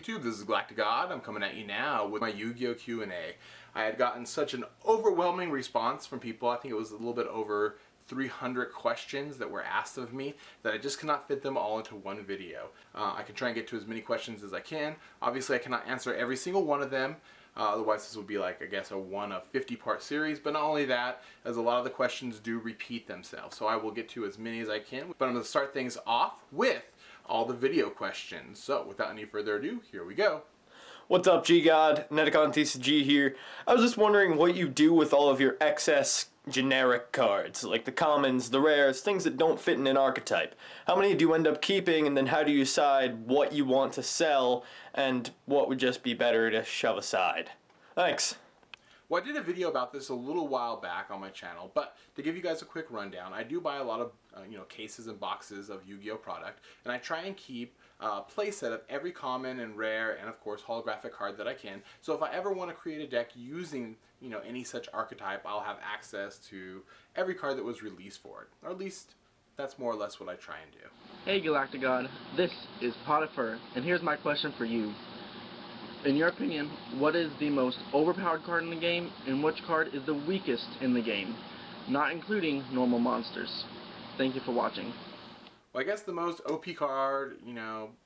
YouTube? This is GalacticGod. I'm coming at you now with my Yu-Gi-Oh Q&A. I had gotten such an overwhelming response from people. I think it was a little bit over 300 questions that were asked of me that I just cannot fit them all into one video. I can try and get to as many questions as I can. Obviously I cannot answer every single one of them. Otherwise this would be like, I guess, a 1 of 50 part series. But not only that, as a lot of the questions do repeat themselves. So I will get to as many as I can. But I'm going to start things off with all the video questions. So without any further ado, here we go. What's up, GGod? NeticonTCG here. I was just wondering what you do with all of your excess generic cards, like the commons, the rares, things that don't fit in an archetype. How many do you end up keeping, and then how do you decide what you want to sell and what would just be better to shove aside? Thanks. Well, I did a video about this a little while back on my channel, but to give you guys a quick rundown, I do buy a lot of cases and boxes of Yu-Gi-Oh product, and I try and keep a playset of every common and rare and of course holographic card that I can. So if I ever want to create a deck using any such archetype, I'll have access to every card that was released for it, or at least that's more or less what I try and do. Hey GalacticGod, this is PawDieFur, and here's my question for you. In your opinion, what is the most overpowered card in the game, and which card is the weakest in the game? Not including normal monsters. Thank you for watching. Well, I guess the most OP card,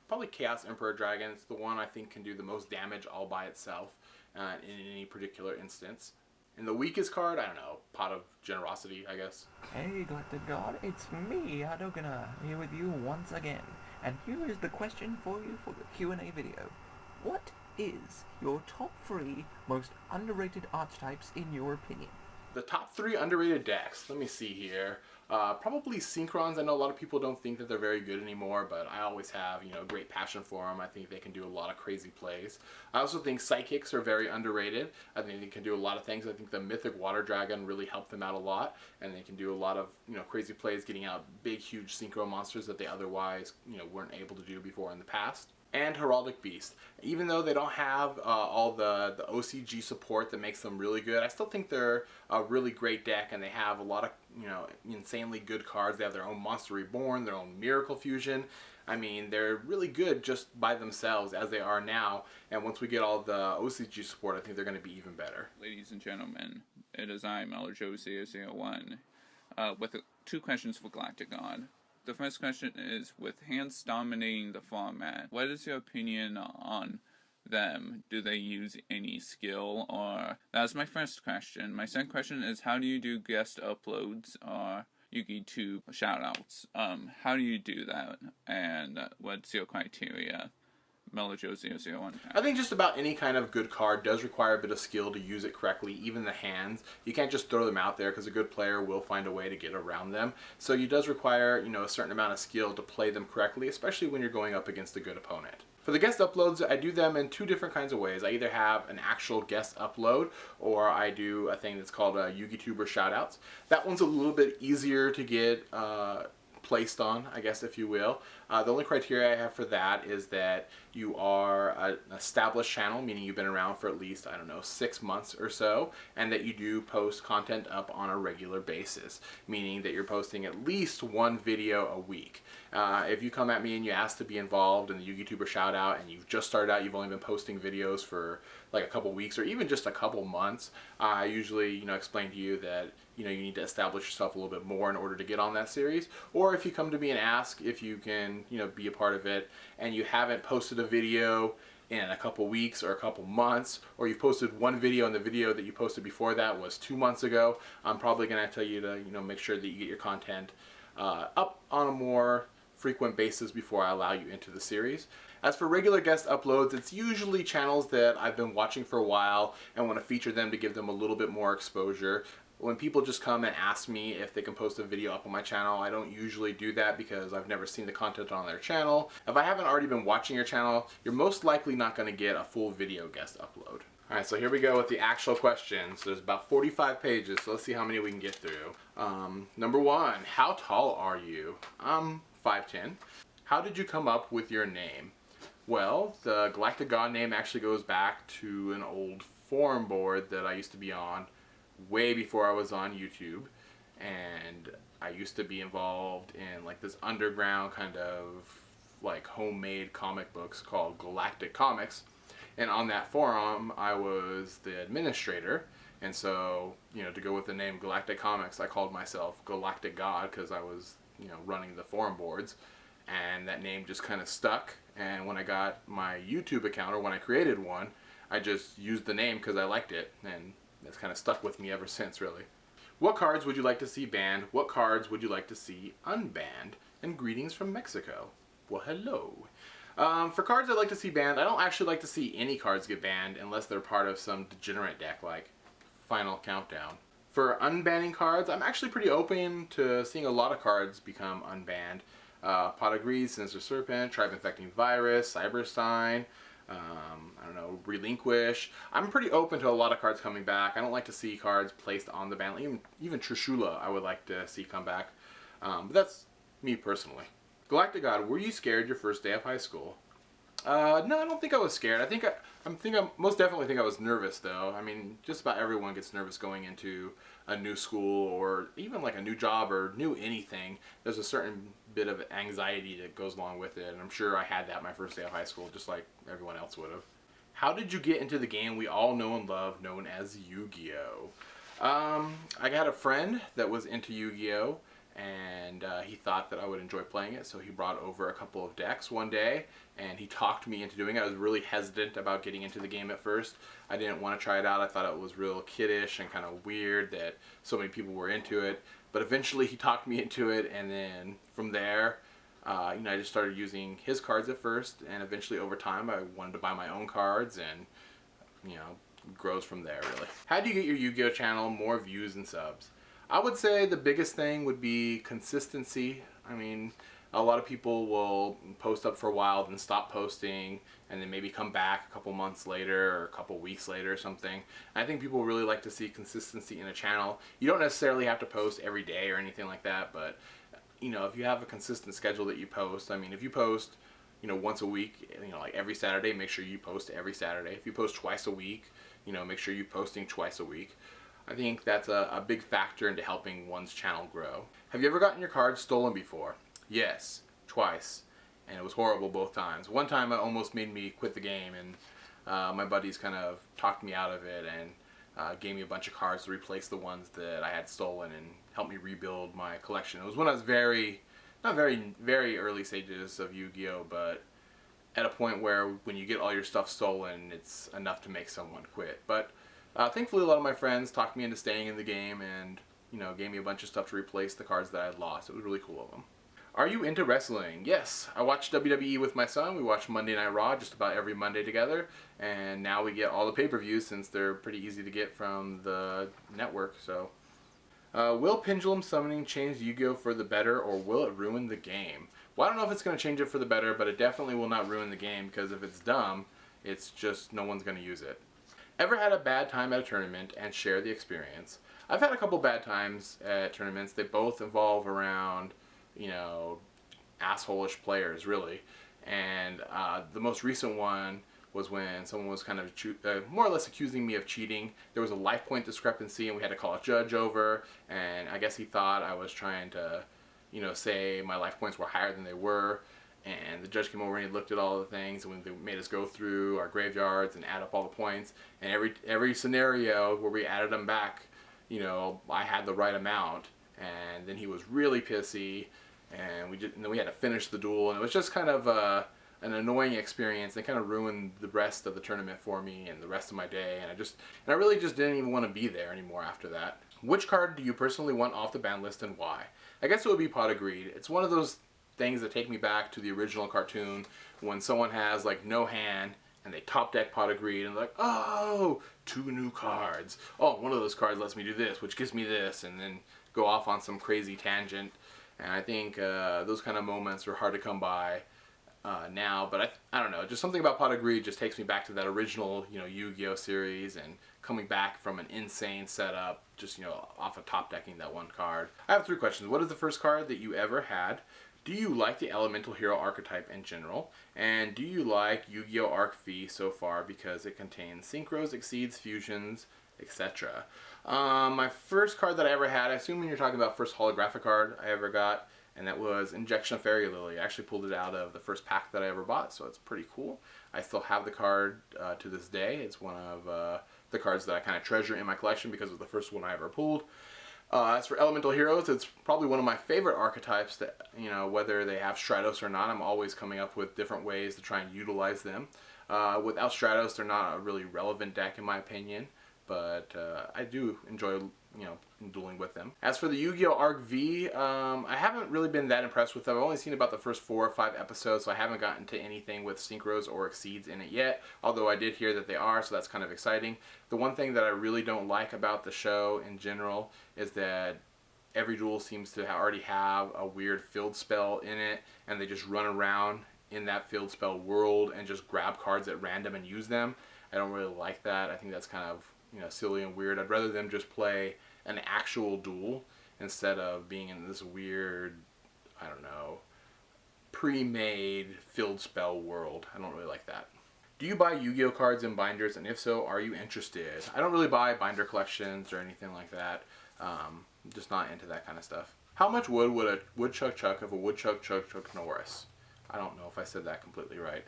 probably Chaos Emperor Dragon. It's the one I think can do the most damage all by itself in any particular instance. And the weakest card, I don't know, Pot of Generosity, I guess. Hey GalacticGod, it's me, Hadokener, here with you once again. And here is the question for you for the Q&A video. What is your top 3 most underrated archetypes in your opinion? The top 3 underrated decks, let me see here. Probably Synchrons. I know a lot of people don't think that they're very good anymore, but I always have, great passion for them. I think they can do a lot of crazy plays. I also think Psychics are very underrated. I think they can do a lot of things. I think the Mythic Water Dragon really helped them out a lot, and they can do a lot of, crazy plays, getting out big, huge Synchro monsters that they otherwise, weren't able to do before in the past. And Heraldic Beast. Even though they don't have all the OCG support that makes them really good, I still think they're a really great deck, and they have a lot of insanely good cards. They have their own Monster Reborn, their own Miracle Fusion. I mean, they're really good just by themselves as they are now, and once we get all the OCG support, I think they're going to be even better. Ladies and gentlemen, it is I, Yugioh, with 2 questions for GalacticGod. The first question is, with hands dominating the format, what is your opinion on them? Do they use any skill? Or that's my first question. My second question is, how do you do guest uploads or Yu-Gi-Oh shoutouts? How do you do that? And what's your criteria? Yugioh 001. I think just about any kind of good card does require a bit of skill to use it correctly, even the hands. You can't just throw them out there, because a good player will find a way to get around them. So it does require, a certain amount of skill to play them correctly, especially when you're going up against a good opponent. For the guest uploads, I do them in 2 different kinds of ways. I either have an actual guest upload, or I do a thing that's called Yu-Gi-Tuber shoutouts. That one's a little bit easier to get placed on, I guess, if you will. The only criteria I have for that is that you are an established channel, meaning you've been around for at least, 6 months or so, and that you do post content up on a regular basis, meaning that you're posting at least 1 video a week. If you come at me and you ask to be involved in the Yu-Gi-Tuber shoutout and you've just started out, you've only been posting videos for like a couple weeks or even just a couple months, I usually, explain to you that, you need to establish yourself a little bit more in order to get on that series. Or if you come to me and ask if you can, be a part of it, and you haven't posted a video in a couple weeks or a couple months, or you've posted 1 video and the video that you posted before that was 2 months ago, I'm probably going to tell you to, make sure that you get your content up on a more frequent basis before I allow you into the series. As for regular guest uploads, it's usually channels that I've been watching for a while and want to feature them to give them a little bit more exposure. When people just come and ask me if they can post a video up on my channel, I don't usually do that because I've never seen the content on their channel. If I haven't already been watching your channel, you're most likely not going to get a full video guest upload. Alright, so here we go with the actual questions. There's about 45 pages, so let's see how many we can get through. Number 1, how tall are you? I'm 5'10". How did you come up with your name? Well, the GalacticGod name actually goes back to an old forum board that I used to be on way before I was on YouTube, and I used to be involved in like this underground kind of like homemade comic books called Galactic Comics, and on that forum I was the administrator. And so, you know, to go with the name Galactic Comics, I called myself GalacticGod because I was, you know, running the forum boards, and that name just kind of stuck. And when I got my YouTube account, or when I created one, I just used the name because I liked it, and that's kind of stuck with me ever since, really. What cards would you like to see banned? What cards would you like to see unbanned? And greetings from Mexico. Well, hello. For cards I'd like to see banned, I don't actually like to see any cards get banned unless they're part of some degenerate deck like Final Countdown. For unbanning cards, I'm actually pretty open to seeing a lot of cards become unbanned. Pot of Greed, Sinister Serpent, Tribe Infecting Virus, Cyberstein, I don't know, Relinquish. I'm pretty open to a lot of cards coming back. I don't like to see cards placed on the ban list. Even Trishula I would like to see come back. But that's me personally. GalacticGod, were you scared your first day of high school? No, I don't think I was scared. I most definitely think I was nervous though. I mean, just about everyone gets nervous going into a new school or even like a new job or new anything. There's a certain bit of anxiety that goes along with it, and I'm sure I had that my first day of high school, just like everyone else would have. How did you get into the game we all know and love, known as Yu-Gi-Oh? I got a friend that was into Yu-Gi-Oh, and he thought that I would enjoy playing it, so he brought over a couple of decks one day, and he talked me into doing it. I was really hesitant about getting into the game at first. I didn't want to try it out. I thought it was real kiddish and kind of weird that so many people were into it, but eventually he talked me into it, and then from there, you know, I just started using his cards at first, and eventually over time I wanted to buy my own cards, and you know, it grows from there really. How do you get your Yu-Gi-Oh channel more views and subs? I would say the biggest thing would be consistency. I mean, a lot of people will post up for a while, then stop posting, and then maybe come back a couple months later or a couple weeks later or something. And I think people really like to see consistency in a channel. You don't necessarily have to post every day or anything like that, but you know, if you have a consistent schedule that you post, I mean, if you post, you know, once a week, you know, like every Saturday, make sure you post every Saturday. If you post twice a week, you know, make sure you're posting twice a week. I think that's a big factor into helping one's channel grow. Have you ever gotten your cards stolen before? Yes, twice, and it was horrible both times. One time it almost made me quit the game, and my buddies kind of talked me out of it and gave me a bunch of cards to replace the ones that I had stolen and helped me rebuild my collection. It was when I was not very early stages of Yu-Gi-Oh, but at a point where when you get all your stuff stolen, it's enough to make someone quit. But thankfully, a lot of my friends talked me into staying in the game and, you know, gave me a bunch of stuff to replace the cards that I had lost. It was really cool of them. Are you into wrestling? Yes. I watch WWE with my son. We watch Monday Night Raw just about every Monday together. And now we get all the pay-per-views since they're pretty easy to get from the network. So, will pendulum summoning change Yu-Gi-Oh for the better, or will it ruin the game? Well, I don't know if it's going to change it for the better, but it definitely will not ruin the game, because if it's dumb, it's just no one's going to use it. Ever had a bad time at a tournament and share the experience? I've had a couple bad times at tournaments. They both involve around, you know, asshole-ish players, really. And the most recent one was when someone was kind of more or less accusing me of cheating. There was a life point discrepancy, and we had to call a judge over, and I guess he thought I was trying to, you know, say my life points were higher than they were. And the judge came over and he looked at all the things, and they made us go through our graveyards and add up all the points. And every scenario where we added them back, you know, I had the right amount. And then he was really pissy, and then we had to finish the duel. And it was just kind of an annoying experience. It kind of ruined the rest of the tournament for me and the rest of my day. And I really just didn't even want to be there anymore after that. Which card do you personally want off the ban list, and why? I guess it would be Pot of Greed. It's one of those things that take me back to the original cartoon when someone has like no hand and they top deck Pot of Greed and they're like, oh, 2 new cards. Oh, one of those cards lets me do this, which gives me this, and then go off on some crazy tangent. And I think those kind of moments are hard to come by now, but I don't know, just something about Pot of Greed just takes me back to that original, you know, Yu-Gi-Oh series, and coming back from an insane setup, just, you know, off of top decking that one card. I have 3 questions. What is the first card that you ever had? Do you like the Elemental Hero archetype in general? And do you like Yu-Gi-Oh! Arc V so far because it contains synchros, exceeds, fusions, etc.? My first card that I ever had, I assume when you're talking about first holographic card I ever got, and that was Injection of Fairy Lily. I actually pulled it out of the first pack that I ever bought, so it's pretty cool. I still have the card to this day. It's one of the cards that I kind of treasure in my collection because it was the first one I ever pulled. As for Elemental Heroes, it's probably one of my favorite archetypes that, you know, whether they have Stratos or not, I'm always coming up with different ways to try and utilize them. Without Stratos, they're not a really relevant deck in my opinion, but I do enjoy, you know, dueling with them. As for the Yu-Gi-Oh! Arc V, I haven't really been that impressed with them. I've only seen about the first 4 or 5 episodes, so I haven't gotten to anything with Synchros or Exceeds in it yet, although I did hear that they are, so that's kind of exciting. The one thing that I really don't like about the show in general is that every duel seems to already have a weird field spell in it, and they just run around in that field spell world and just grab cards at random and use them. I don't really like that. I think that's kind of, you know, silly and weird. I'd rather them just play an actual duel instead of being in this weird, I don't know, pre-made field spell world. I don't really like that. Do you buy Yu-Gi-Oh cards in binders, and if so, are you interested? I don't really buy binder collections or anything like that. Just not into that kind of stuff. How much wood would a woodchuck chuck if a woodchuck chuck Norris? I don't know if I said that completely right,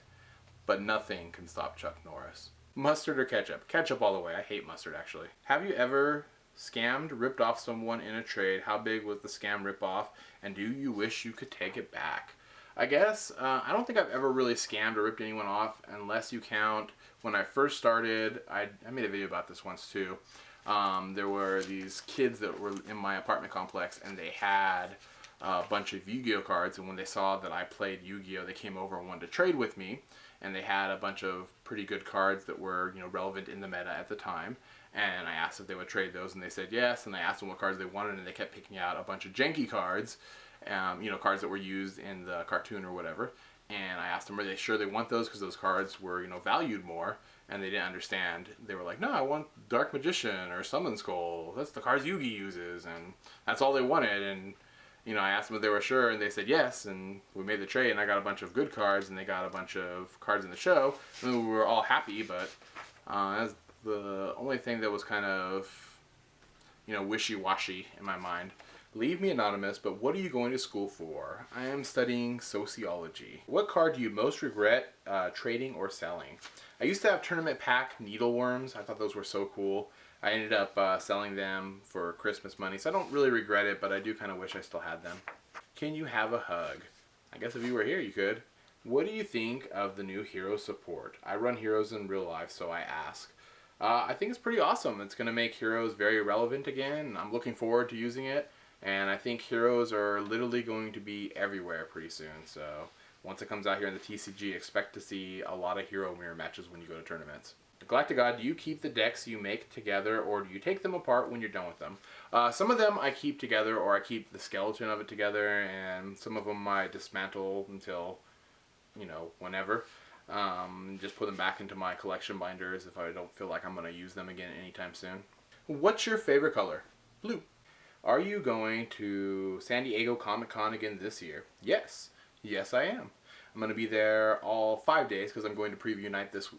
but nothing can stop Chuck Norris. Mustard or ketchup? Ketchup all the way. I hate mustard, actually. Have you ever scammed, ripped off someone in a trade? How big was the scam ripoff, and do you wish you could take it back? I guess, I don't think I've ever really scammed or ripped anyone off, unless you count when I first started. I made a video about this once too. There were these kids that were in my apartment complex, and they had a bunch of Yu-Gi-Oh cards, and when they saw that I played Yu-Gi-Oh, they came over and wanted to trade with me, and they had a bunch of pretty good cards that were, you know, relevant in the meta at the time, and I asked if they would trade those, and they said yes, and I asked them what cards they wanted, and they kept picking out a bunch of janky cards, you know, cards that were used in the cartoon or whatever, and I asked them, are they sure they want those, because those cards were, you know, valued more, and they didn't understand. They were like, no, I want Dark Magician or Summon Skull, that's the cards Yugi uses, and that's all they wanted. And you know, I asked them if they were sure, and they said yes, and we made the trade, and I got a bunch of good cards, and they got a bunch of cards in the show, and we were all happy. But that's the only thing that was kind of, you know, wishy-washy in my mind. Leave me anonymous, but what are you going to school for? I am studying sociology. What card do you most regret trading or selling? I used to have tournament pack needleworms. I thought those were so cool. I ended up selling them for Christmas money, so I don't really regret it, but I do kind of wish I still had them. Can you have a hug? I guess if you were here, you could. What do you think of the new hero support? I run heroes in real life, so I ask. I think it's pretty awesome. It's going to make heroes very relevant again. I'm looking forward to using it, and I think heroes are literally going to be everywhere pretty soon, so once it comes out here in the TCG, expect to see a lot of hero mirror matches when you go to tournaments. GalacticGod, do you keep the decks you make together, or do you take them apart when you're done with them? Some of them I keep together, or I keep the skeleton of it together, and some of them I dismantle until, you know, whenever. Just put them back into my collection binders if I don't feel like I'm going to use them again anytime soon. What's your favorite color? Blue. Are you going to San Diego Comic-Con again this year? Yes. Yes, I am. I'm going to be there all 5 days because I'm going to preview night this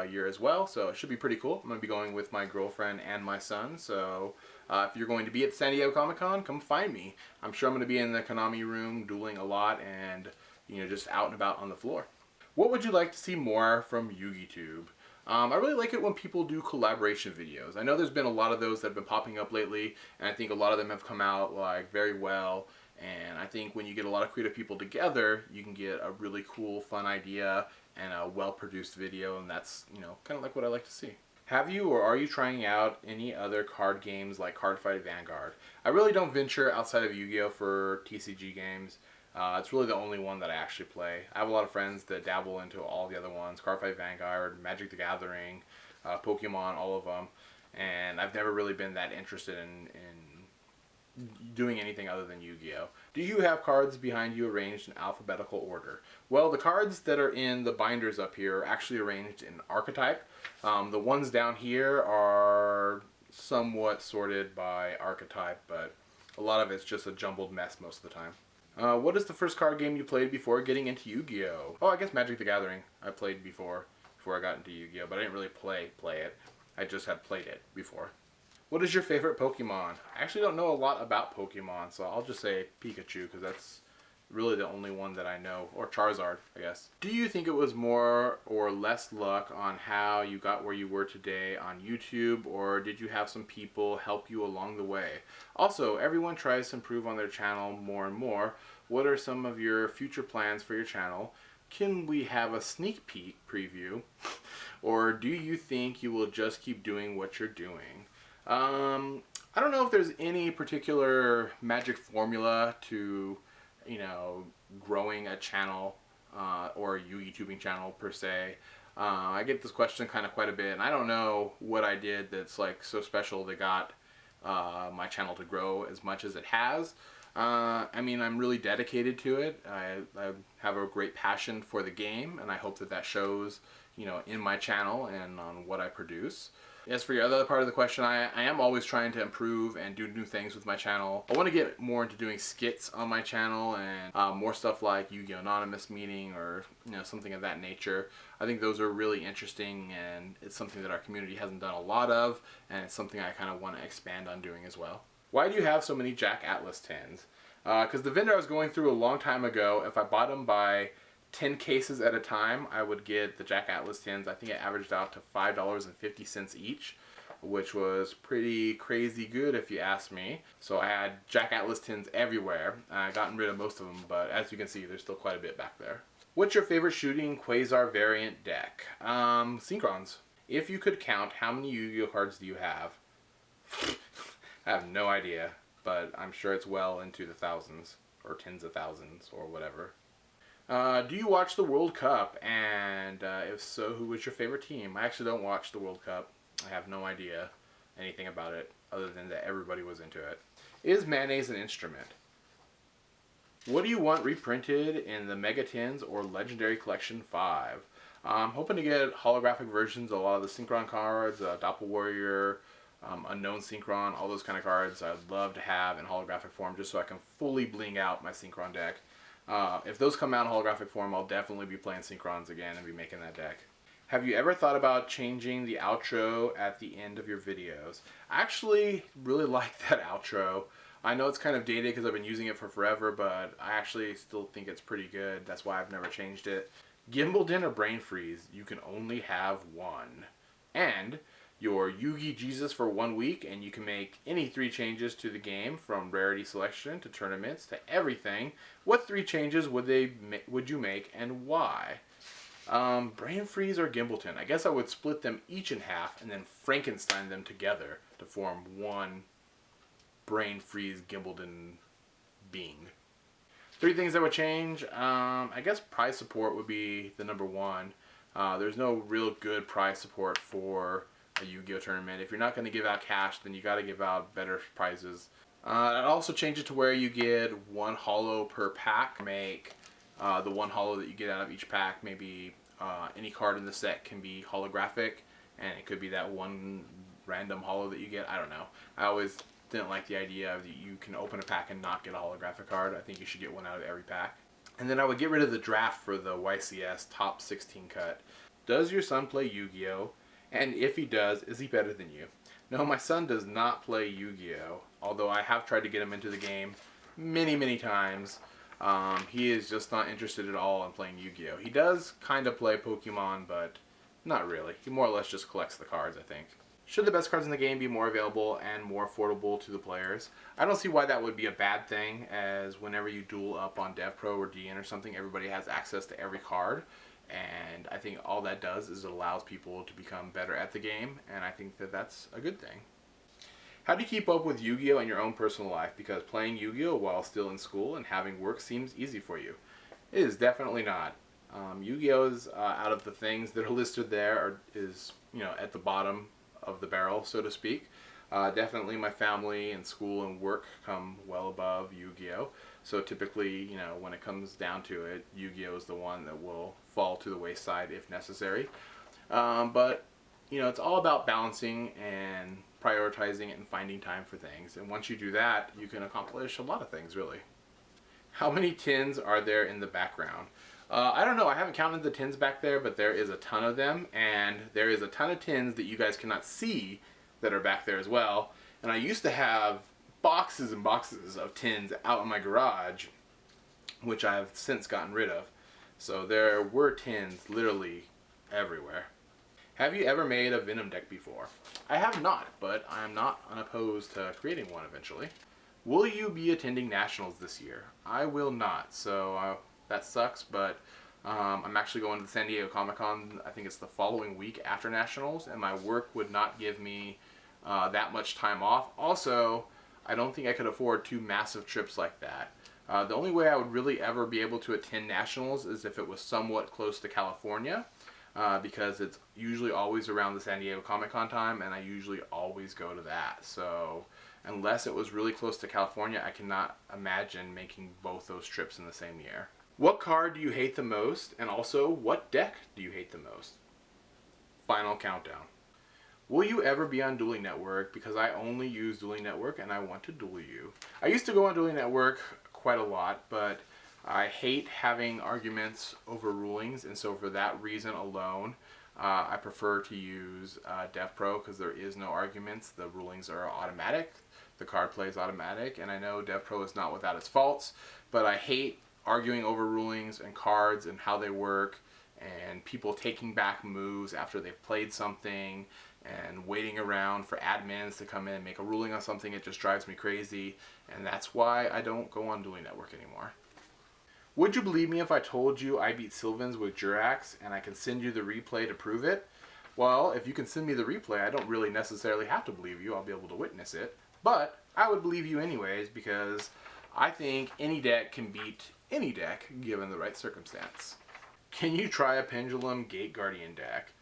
year as well, so it should be pretty cool. I'm going to be going with my girlfriend and my son, so if you're going to be at San Diego Comic-Con, come find me. I'm sure I'm going to be in the Konami room dueling a lot and, you know, just out and about on the floor. What would you like to see more from YugiTube? I really like it when people do collaboration videos. I know there's been a lot of those that have been popping up lately, and I think a lot of them have come out like very well. And I think when you get a lot of creative people together, you can get a really cool, fun idea and a well-produced video, and that's, you know, kind of like what I like to see. Have you or are you trying out any other card games like Cardfight Vanguard? I really don't venture outside of Yu-Gi-Oh for TCG games. It's really the only one that I actually play. I have a lot of friends that dabble into all the other ones, Cardfight Vanguard, Magic the Gathering, Pokemon, all of them, and I've never really been that interested in doing anything other than Yu-Gi-Oh. Do you have cards behind you arranged in alphabetical order? Well, the cards that are in the binders up here are actually arranged in archetype. The ones down here are somewhat sorted by archetype, but a lot of it's just a jumbled mess most of the time. What is the first card game you played before getting into Yu-Gi-Oh? Oh, I guess Magic the Gathering I played before I got into Yu-Gi-Oh, but I didn't really play it. I just had played it before. What is your favorite Pokemon? I actually don't know a lot about Pokemon, so I'll just say Pikachu, because that's really the only one that I know, or Charizard, I guess. Do you think it was more or less luck on how you got where you were today on YouTube, or did you have some people help you along the way? Also, everyone tries to improve on their channel more and more. What are some of your future plans for your channel? Can we have a sneak peek preview? Or do you think you will just keep doing what you're doing? I don't know if there's any particular magic formula to, you know, growing a channel or a YouTubing channel per se. I get this question kind of quite a bit, and I don't know what I did that's like so special that got my channel to grow as much as it has. I mean, I'm really dedicated to it. I have a great passion for the game, and I hope that that shows, you know, in my channel and on what I produce. As for your other part of the question, I am always trying to improve and do new things with my channel. I want to get more into doing skits on my channel and more stuff like Yu-Gi-Oh! Anonymous meeting or, you know, something of that nature. I think those are really interesting, and it's something that our community hasn't done a lot of, and it's something I kind of want to expand on doing as well. Why do you have so many Jack Atlas tins? Because the vendor I was going through a long time ago, if I bought them by 10 cases at a time, I would get the Jack Atlas tins. I think it averaged out to $5.50 each, which was pretty crazy good if you ask me. So I had Jack Atlas tins everywhere. I've gotten rid of most of them, but as you can see, there's still quite a bit back there. What's your favorite shooting Quasar variant deck? Synchrons. If you could count, how many Yu-Gi-Oh cards do you have? I have no idea, but I'm sure it's well into the thousands, or tens of thousands, or whatever. Do you watch the World Cup? And if so, who was your favorite team? I actually don't watch the World Cup. I have no idea anything about it, other than that everybody was into it. Is mayonnaise an instrument? What do you want reprinted in the Mega Tins or Legendary Collection 5? I'm hoping to get holographic versions of a lot of the Synchron cards, Doppel Warrior, Unknown Synchron, all those kind of cards I'd love to have in holographic form just so I can fully bling out my Synchron deck. If those come out in holographic form, I'll definitely be playing Synchrons again and be making that deck. Have you ever thought about changing the outro at the end of your videos? I actually really like that outro. I know it's kind of dated because I've been using it for forever, but I actually still think it's pretty good. That's why I've never changed it. Gimbalden or Brain Freeze, you can only have one. And your Yugi Jesus for 1 week, and you can make any 3 changes to the game, from rarity selection to tournaments to everything. What 3 changes would you make, and why? Brain Freeze or Gimbalden? I guess I would split them each in half and then Frankenstein them together to form one Brain Freeze Gimbalden being. 3 things that would change. I guess prize support would be the number one. There's no real good prize support for a Yu-Gi-Oh tournament. If you're not going to give out cash, then you got to give out better prizes. I'd also change it to where you get 1 holo per pack. Make the 1 holo that you get out of each pack, maybe any card in the set can be holographic, and it could be that 1 random holo that you get. I don't know. I always didn't like the idea of that you can open a pack and not get a holographic card. I think you should get 1 out of every pack. And then I would get rid of the draft for the YCS top 16 cut. Does your son play Yu-Gi-Oh? And if he does, is he better than you? No, my son does not play Yu-Gi-Oh, although I have tried to get him into the game many times. He is just not interested at all in playing Yu-Gi-Oh. He does kind of play Pokemon, but not really. He more or less just collects the cards, I think. Should the best cards in the game be more available and more affordable to the players? I don't see why that would be a bad thing, as whenever you duel up on DevPro or DN or something, everybody has access to every card. And I think all that does is it allows people to become better at the game, and I think that that's a good thing. How do you keep up with Yu-Gi-Oh in your own personal life? Because playing Yu-Gi-Oh while still in school and having work seems easy for you. It is definitely not. Yu-Gi-Oh is out of the things that are listed there is, you know, at the bottom of the barrel, so to speak. Definitely my family and school and work come well above Yu-Gi-Oh. So typically, you know, when it comes down to it, Yu-Gi-Oh is the one that will fall to the wayside if necessary. But, you know, it's all about balancing and prioritizing it and finding time for things. And once you do that, you can accomplish a lot of things, really. How many tins are there in the background? I don't know. I haven't counted the tins back there, but there is a ton of them. And there is a ton of tins that you guys cannot see that are back there as well. And I used to have boxes and boxes of tins out in my garage which I've since gotten rid of. So there were tins literally everywhere. Have you ever made a Venom deck before? I have not, but I am not unopposed to creating one eventually. Will you be attending Nationals this year? I will not, so that sucks, but I'm actually going to the San Diego Comic-Con. I think it's the following week after Nationals, and my work would not give me that much time off. Also, I don't think I could afford 2 massive trips like that. The only way I would really ever be able to attend Nationals is if it was somewhat close to California, because it's usually always around the San Diego Comic-Con time, and I usually always go to that. So unless it was really close to California, I cannot imagine making both those trips in the same year. What card do you hate the most, and also what deck do you hate the most? Final countdown. Will you ever be on Dueling Network? Because I only use Dueling Network and I want to duel you. I used to go on Dueling Network quite a lot, but I hate having arguments over rulings, and so for that reason alone, I prefer to use DevPro, because there is no arguments. The rulings are automatic. The card play is automatic, and I know DevPro is not without its faults, but I hate arguing over rulings and cards and how they work, and people taking back moves after they've played something, and waiting around for admins to come in and make a ruling on something. It just drives me crazy, and that's why I don't go on Dueling Network anymore. Would you believe me if I told you I beat Sylvans with Jurax and I can send you the replay to prove it? Well, if you can send me the replay, I don't really necessarily have to believe you. I'll be able to witness it. But I would believe you anyways, because I think any deck can beat any deck given the right circumstance. Can you try a Pendulum Gate Guardian deck?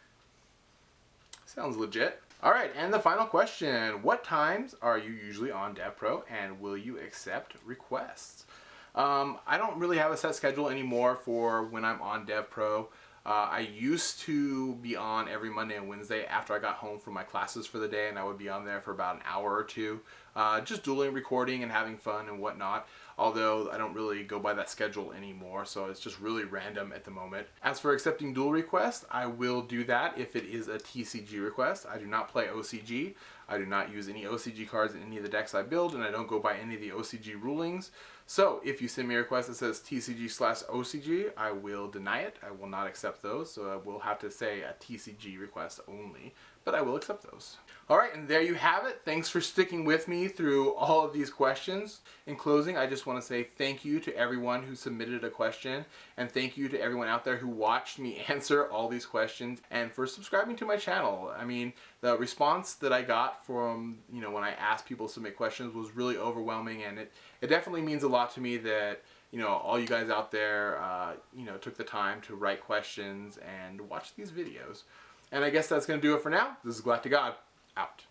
Sounds legit. Alright, and the final question. What times are you usually on DevPro, and will you accept requests? I don't really have a set schedule anymore for when I'm on DevPro. I used to be on every Monday and Wednesday after I got home from my classes for the day, and I would be on there for about an hour or two, just dueling, recording, and having fun and whatnot. Although I don't really go by that schedule anymore, so it's just really random at the moment. As for accepting duel requests, I will do that if it is a TCG request. I do not play OCG. I do not use any OCG cards in any of the decks I build, and I don't go by any of the OCG rulings. So if you send me a request that says TCG/OCG, I will deny it. I will not accept those, so I will have to say a TCG request only, but I will accept those. Alright, and there you have it. Thanks for sticking with me through all of these questions. In closing, I just want to say thank you to everyone who submitted a question, and thank you to everyone out there who watched me answer all these questions, and for subscribing to my channel. I mean, the response that I got from, when I asked people to submit questions was really overwhelming, and it definitely means a lot to me that, all you guys out there, took the time to write questions and watch these videos. And I guess that's going to do it for now. This is GalacticGod, out.